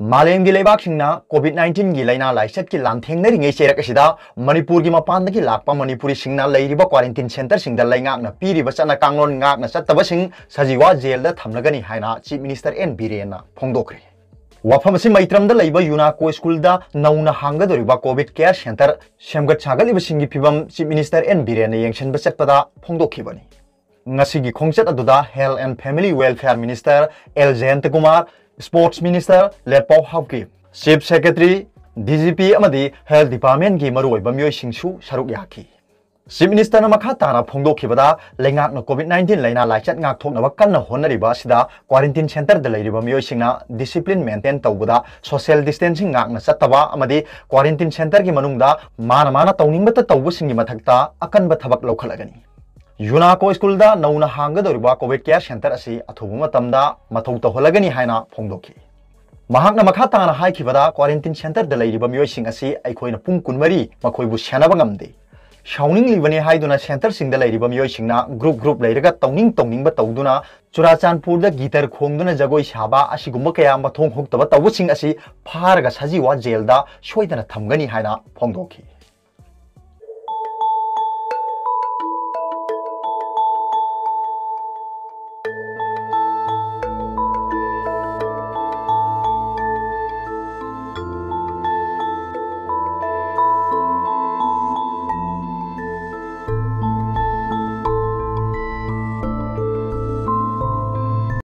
मालेम की लेबाकसिंगना कोविड-19 की लाइना लाइसत की लांथेंगनरिङै चेरकसिदा मणिपुर की मपानदगी लाकपा मणिपुरी सिंगना लैरिबा क्वारंटाइन सेंटर सिंगदा लैंगाकना पीरिबा चना कांगलोन ngaakna चत्तबसिंग सजीवा जेलदा थमलगनी हाइना चीफ मिनिस्टर एन बीरेनना फोंदोखरे वाफम से मैत्रमदा लैबा यूनाको स्कूलदा नौना हांगदोरिबा कोविड केयर सेंटर सेमगत सागलिबसिंगी फिबम चीफ मिनिस्टर एन बीरेनना येंगसनबा चत्पदा फोंदोखिबनी ngasi khongchat aduda health and family welfare minister L Jayant Kumar sports minister Lepau Hauki chief secretary DGP amadi health department gi maroi bamyoi singsu saruk yaki chief minister na makha tana phongdokhibada lengak na covid-19 laina laichat ngak thokna kanna honariba sida quarantine center da leiriba myoi singna discipline maintain tawbuda social distancing ngak na chattaba amadi quarantine center gi manungda mana tawningbata tawbu singi mathakta akanba thabak lokhalagani यूनाको school दा नौना हांगदोरिबा COVID care centre असी अथुबु मतमदा मथौ तहोलगनी हाइना फोंदोखि महाकना मखा ताना हाइखिबदा quarantine centre दा लैरिबा मियोइसिंग असी अइखोइना पुंग कुनमरी मखोइबु सेनाबा ngamde शाउनिंग लिबने हाइदुना centre सिंगदा लैरिबा मियोइसिंगना group लैरगा तौनिंगबा तौदुना Churachandpur दा गिटार खोंगदुना जगोइ साबा असिगुम्बा कया मथोंग होक्तबा तौबुसिंग असी फारगा सजीवा जेल दा सोइदना थमगनी हाइना फोंदोखि।